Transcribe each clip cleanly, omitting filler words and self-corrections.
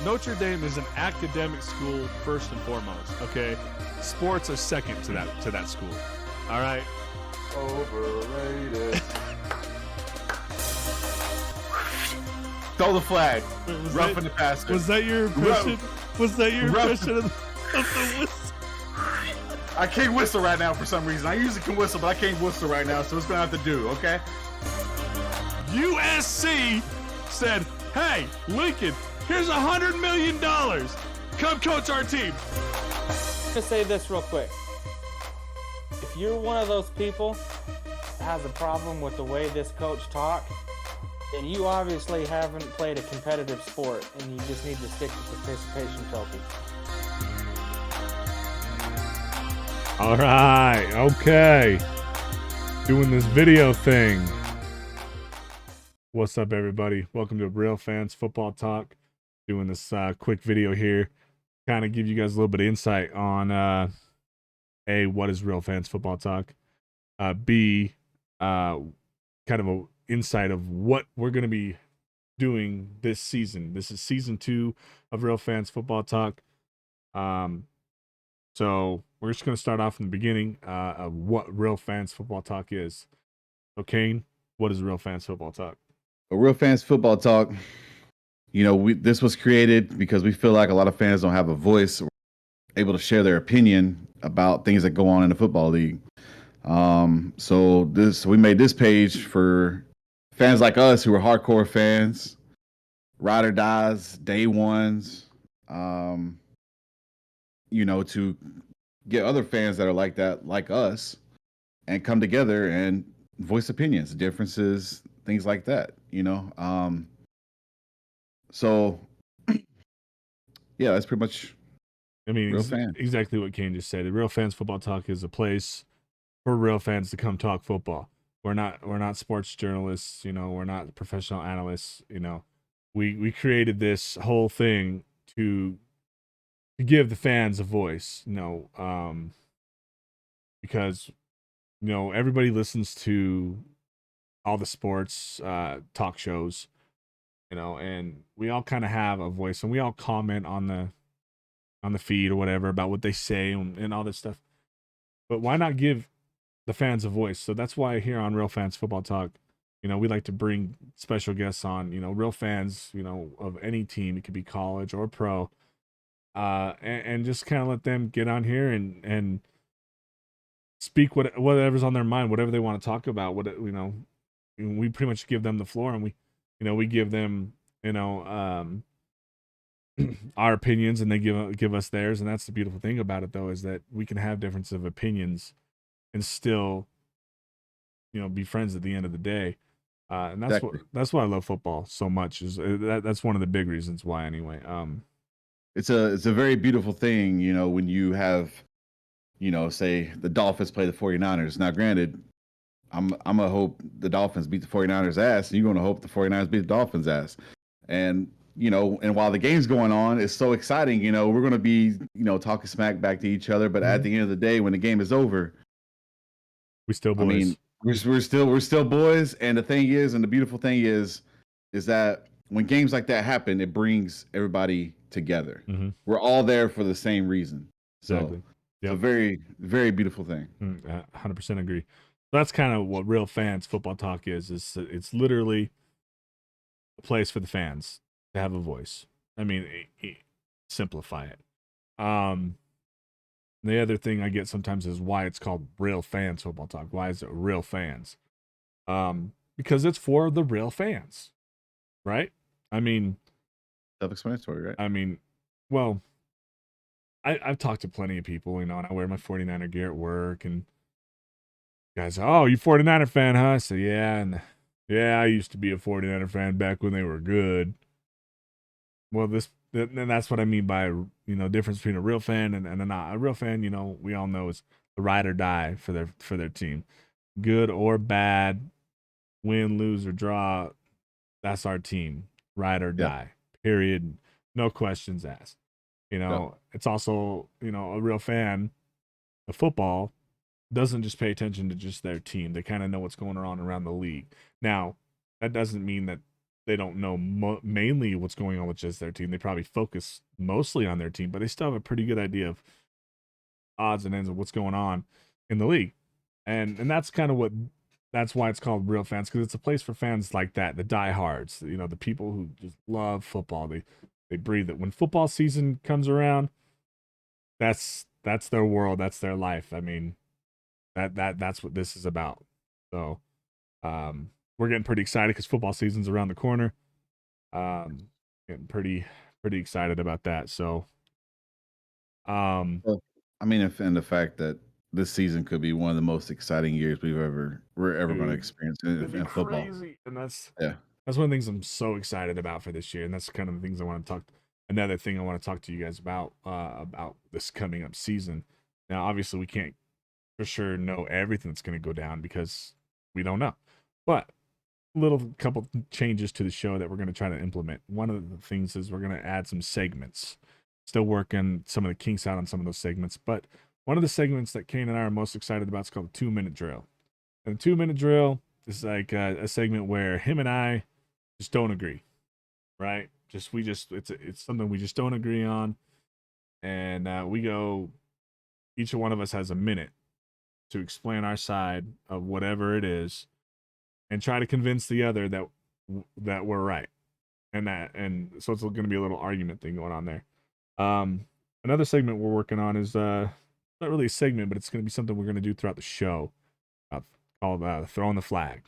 Notre Dame is an academic school first and foremost. Okay, sports are second to that school. All right. Overrated. Throw the flag. Roughing the passer. Was that your impression? Was that your impression of the whistle? I can't whistle right now for some reason. I usually can whistle, but I can't whistle right now, so it's gonna have to do, okay? USC said, hey, Lincoln, here's $100 million. Come coach our team. To say this real quick. If you're one of those people that has a problem with the way this coach talks, then you obviously haven't played a competitive sport and you just need to stick to participation trophy. All right, okay. Doing this video thing. What's up, everybody? Welcome to Real Fans Football Talk. Doing this quick video here. Kind of give you guys a little bit of insight on A, what is Real Fans Football Talk? B, kind of a insight of what we're going to be doing this season. This is season 2 of Real Fans Football Talk. So we're just going to start off from the beginning of what Real Fans Football Talk is. So Kane, what is Real Fans Football Talk? A Real Fans Football Talk, this was created because we feel like a lot of fans don't have a voice or able to share their opinion about things that go on in the football league. So we made this page for fans like us who are hardcore fans, ride or dies, day ones, to get other fans that are like that, like us, and come together and voice opinions, differences, things like that, So, yeah, that's pretty much. I mean, Real fan. Exactly what Kane just said. The Real Fans Football Talk is a place for real fans to come talk football. We're not sports journalists, we're not professional analysts, We created this whole thing to give the fans a voice, because everybody listens to all the sports talk shows, and we all kind of have a voice, and we all comment on the feed or whatever about what they say and all this stuff. But why not give the fans a voice? So that's why here on Real Fans Football Talk, we like to bring special guests on, real fans, of any team. It could be college or pro, and just kind of let them get on here and speak whatever's on their mind, whatever they want to talk about. We pretty much give them the floor, and we give them, our opinions, and they give us theirs. And that's the beautiful thing about it, though, is that we can have difference of opinions and still, be friends at the end of the day. And that's why I love football so much. Is that's one of the big reasons why, anyway. It's a very beautiful thing, when you have, say the Dolphins play the 49ers. Now, granted, I'm gonna hope the Dolphins beat the 49ers ass, and you're gonna hope the 49ers beat the Dolphins ass. And and while the game's going on, it's so exciting. We're gonna be, talking smack back to each other. But at the end of the day, when the game is over, we still boys. I mean, we're still boys. And the thing is, and the beautiful thing is that when games like that happen, it brings everybody together. Mm-hmm. We're all there for the same reason. Exactly. So it's a very, very beautiful thing. 100% agree. That's kind of what Real Fans Football Talk is. It's literally a place for the fans to have a voice. I mean, simplify it. The other thing I get sometimes is why it's called Real Fans Football Talk. Why is it Real Fans? Because it's for the real fans, right? I mean, self-explanatory, right? I mean, well, I've talked to plenty of people, and I wear my 49er gear at work, and guys, oh, you 49er fan, huh? I said, yeah, and yeah, I used to be a 49er fan back when they were good. Well, and that's what I mean by, difference between a real fan and a not. A real fan, we all know is the ride or die for their team. Good or bad, win, lose, or draw, that's our team. Ride or die, period. No questions asked. It's also, a real fan of football doesn't just pay attention to just their team. They kind of know what's going on around the league. Now, that doesn't mean that they don't know mainly what's going on with just their team. They probably focus mostly on their team, but they still have a pretty good idea of odds and ends of what's going on in the league. And that's kind of that's why it's called Real Fans, because it's a place for fans like that, the diehards, the people who just love football. They breathe it. When football season comes around, that's their world, that's their life. I mean, that's what this is about. So we're getting pretty excited because football season's around the corner. Getting pretty excited about that. So Well, I mean, and the fact that this season could be one of the most exciting years we're ever going to dude, experience it'd be in football. crazy. And that's Yeah. one of the things I'm so excited about for this year. And that's kind of the things I want to talk. Another thing I want to talk to you guys about this coming up season. Now, obviously, we can't for sure know everything that's going to go down because we don't know. But little couple changes to the show that we're going to try to implement. One of the things is we're going to add some segments. Still working some of the kinks out on some of those segments, but one of the segments that Kane and I are most excited about is called the 2-minute drill. And the 2-minute drill is like a segment where him and I just don't agree, right? It's something we just don't agree on, and each one of us has a minute to explain our side of whatever it is, and try to convince the other that we're right, and so it's going to be a little argument thing going on there. Another segment we're working on is not really a segment, but it's going to be something we're going to do throughout the show, called throwing the flag.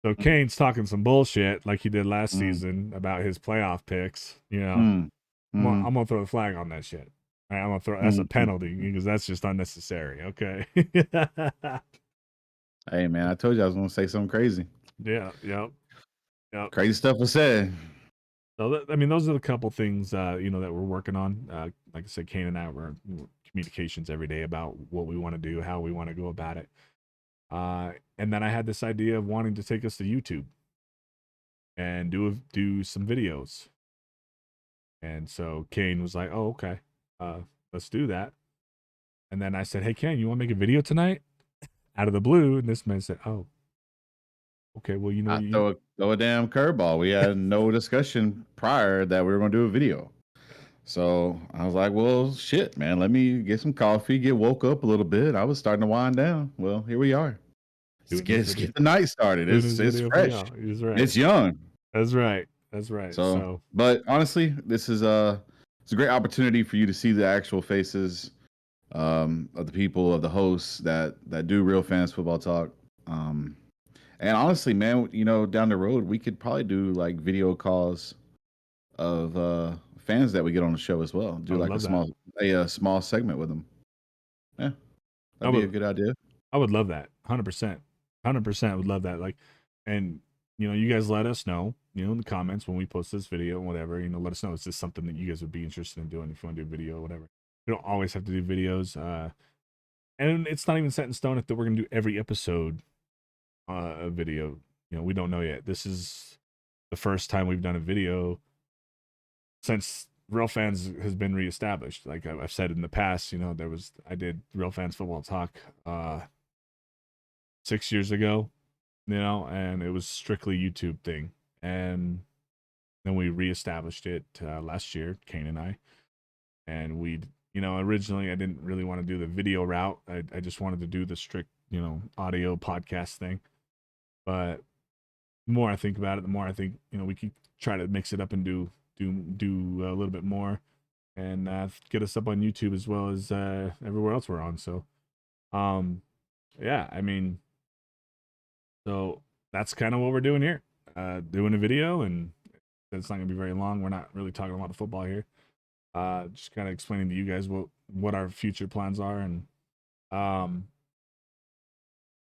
So Kane's talking some bullshit like he did last season about his playoff picks. I'm gonna throw the flag on that shit. All right, I'm gonna throw. That's a penalty because that's just unnecessary. Okay. Hey man, I told you I was going to say something crazy. Yeah. Yep. Crazy stuff was said. So I mean, those are the couple things that we're working on. Like I said, Kane and I were communications every day about what we want to do, how we want to go about it. And then I had this idea of wanting to take us to YouTube and do some videos. And so Kane was like, "Oh, okay, let's do that." And then I said, "Hey, Kane, you want to make a video tonight?" Out of the blue, and this man said, "Oh, okay. Well, I throw a damn curveball. We had no discussion prior that we were going to do a video. So I was like, well, shit, man, let me get some coffee, get woke up a little bit. I was starting to wind down. Well, here we are. Let's get the night started. It's fresh. He's right. It's young. That's right. So, but honestly, this is it's a great opportunity for you to see the actual faces of the people, of the hosts that do Real Fans Football Talk. And honestly, man, down the road, we could probably do like video calls of fans that we get on the show as well. Do like a small segment with them. Yeah, that'd be a good idea. I would love that. 100%. 100% would love that. Like, and you guys let us know, in the comments when we post this video and whatever, let us know. Is this something that you guys would be interested in doing if you want to do a video or whatever? We don't always have to do videos. And it's not even set in stone if we're going to do every episode a video. We don't know yet. This is the first time we've done a video since Real Fans has been reestablished. Like I've said in the past, I did Real Fans Football Talk 6 years ago, and it was strictly YouTube thing. And then we reestablished it last year, Kane and I. And originally I didn't really want to do the video route. I just wanted to do the strict, audio podcast thing. But the more I think about it, the more I think, we could try to mix it up and do a little bit more and get us up on YouTube as well as everywhere else we're on. So, yeah, I mean, so that's kind of what we're doing here, doing a video, and it's not gonna be very long. We're not really talking a lot of football here. Just kind of explaining to you guys what our future plans are, and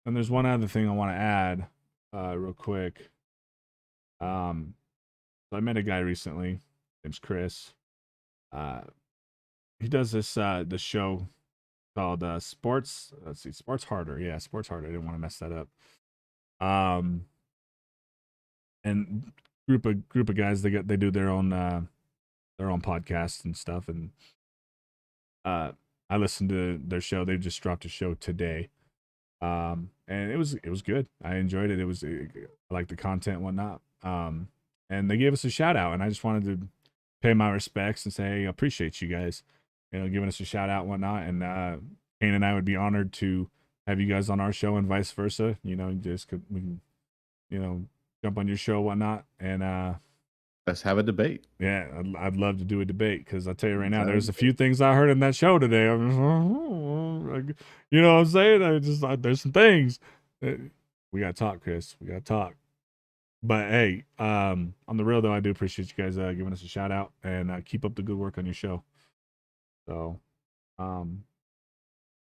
there's one other thing I want to add real quick. So I met a guy recently, name's Chris. He does this show called Sports. Let's see, Sports Harder. Yeah, Sports Harder. I didn't want to mess that up. And group of guys, they do their own podcasts and stuff, and I listened to their show. They just dropped a show today. And it was good. I enjoyed it. I like the content and whatnot. and they gave us a shout out, and I just wanted to pay my respects and say, hey, I appreciate you guys, giving us a shout out and whatnot. And Kane and I would be honored to have you guys on our show and vice versa. We can, jump on your show, whatnot. And Let's have a debate. yeah, I'd love to do a debate, because I'll tell you right now, Let's have a there's a few things I heard in that show today. I'm just, like, you know what I'm saying? There's some things. We got to talk, Chris. We got to talk. But hey, on the real though, I do appreciate you guys giving us a shout out, and keep up the good work on your show. So, And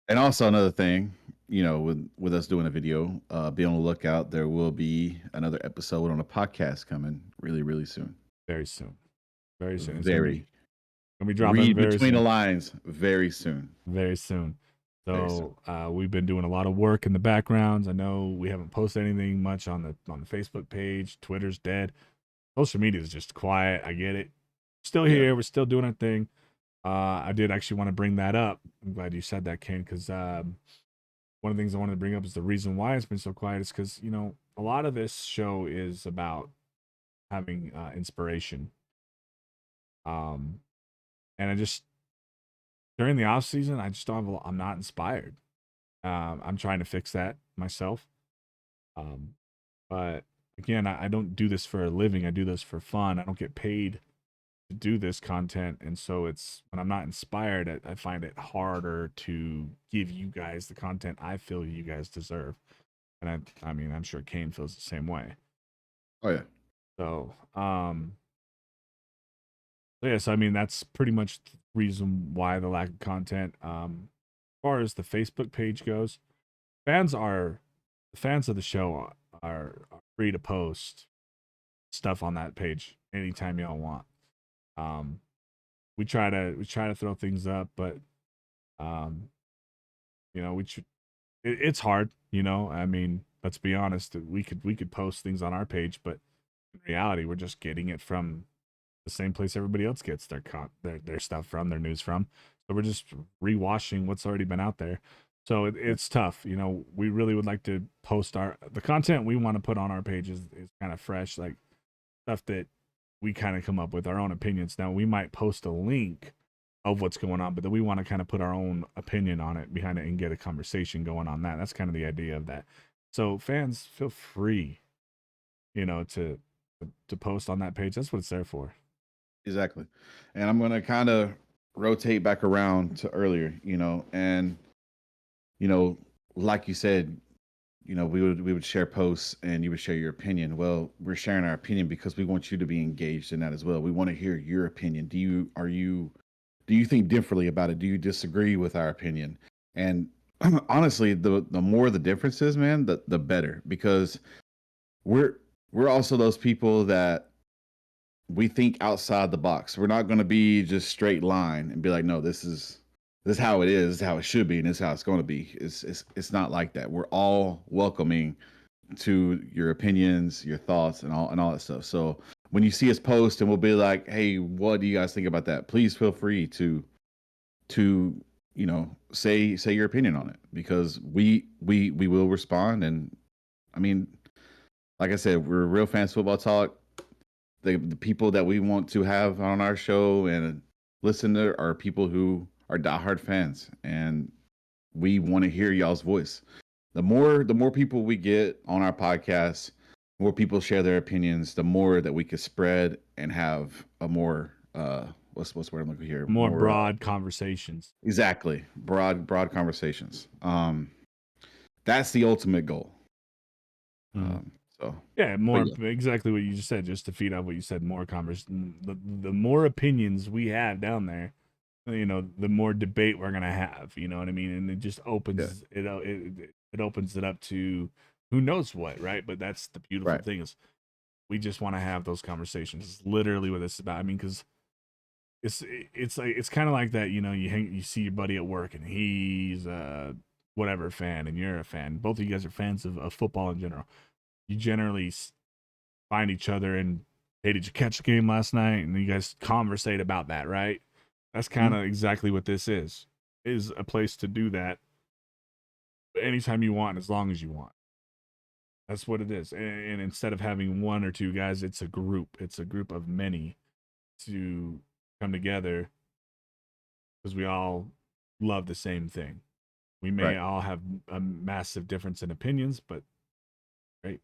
also another thing, with us doing a video, be on the lookout. There will be another episode on a podcast coming really, really soon. very soon. Very soon. It's Very. gonna be dropping Read very between soon. the lines very soon. Very soon. Very So we've been doing a lot of work in the backgrounds. I know we haven't posted anything much on the Facebook page. Twitter's dead. Social media is just quiet. I get it. Still here. Yeah. We're still doing our thing. I did actually want to bring that up. I'm glad you said that, Kane, because one of the things I wanted to bring up is the reason why it's been so quiet is because, a lot of this show is about having inspiration. And I just, during the off season, I just don't have I'm not inspired. I'm trying to fix that myself. But again, I don't do this for a living. I do this for fun. I don't get paid to do this content. And so it's when I'm not inspired, I find it harder to give you guys the content I feel you guys deserve. And I mean, I'm sure Kane feels the same way. Oh yeah. So, so I mean, that's pretty much the reason why the lack of content. As far as the Facebook page goes, fans of the show are free to post stuff on that page anytime y'all want. We try to throw things up, but it's hard. I mean, let's be honest. We could post things on our page, but in reality, we're just getting it from the same place everybody else gets their stuff from, their news from. So we're just rewashing what's already been out there. So it's tough. We really would like to post the content we want to put on our page is kind of fresh, like stuff that we kind of come up with our own opinions. Now we might post a link of what's going on, but then we want to kind of put our own opinion on it behind it and get a conversation going on that. That's kind of the idea of that. So fans, feel free, to post on that page. That's what it's there for. Exactly. And I'm going to kind of rotate back around to earlier, and, like you said, we would share posts and you would share your opinion. Well, we're sharing our opinion because we want you to be engaged in that as well. We want to hear your opinion. Do you think differently about it? Do you disagree with our opinion? And honestly, the more the difference is, man, the better, because we're also those people that we think outside the box. We're not going to be just straight line and be like, no, this is how it is, this is how it should be, and this is how it's going to be. It's not like that. We're all welcoming to your opinions, your thoughts, and all that stuff. So when you see us post and we'll be like, hey, what do you guys think about that? Please feel free to say your opinion on it, because we will respond. And I mean, like I said, we're real fans of football talk. The people that we want to have on our show and listen to are people who are diehard fans, and we want to hear y'all's voice. The more people we get on our podcast, more people share their opinions, the more that we could spread and have a more what's the word I'm looking here? More broad conversations. Exactly. Broad conversations. That's the ultimate goal. So yeah, exactly what you just said, just to feed off what you said, more the more opinions we have down there, the more debate we're gonna have, you know what I mean? And it just opens it opens it up to who knows what, right? But that's the beautiful thing, is we just want to have those conversations. It's literally what it's about. I mean, because it's kind of like that, you see your buddy at work and he's a whatever fan and you're a fan. Both of you guys are fans of football in general. You generally find each other and, hey, did you catch the game last night? And you guys conversate about that, right? That's kind of exactly what this is a place to do that anytime you want, as long as you want. That's what it is. And instead of having one or two guys, it's a group. It's a group of many to come together because we all love the same thing. We may Right. all have a massive difference in opinions, but great,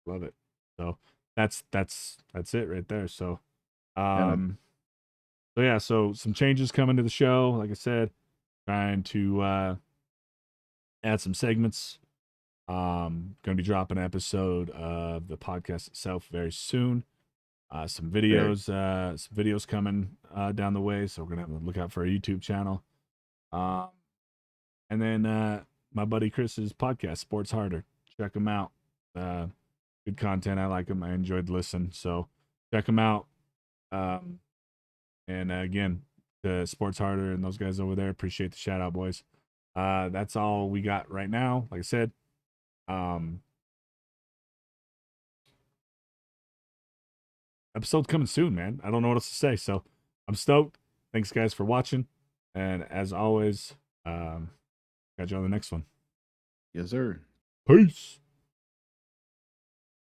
love it. So that's it right there. So Yeah, man. so yeah, so some changes coming to the show. Like I said, trying to add some segments. Gonna be dropping an episode of the podcast itself very soon. Some videos coming down the way, so we're gonna have to look out for our YouTube channel. And then my buddy Chris's podcast, Sports Harder. Check him out. Good content. I like him. I enjoyed the listen. So check him out. And again, the Sports Harder and those guys over there, appreciate the shout out, boys. That's all we got right now. Like I said, episode's coming soon, man. I don't know what else to say. So I'm stoked. Thanks, guys, for watching. And as always, catch you on the next one. Yes, sir. Peace.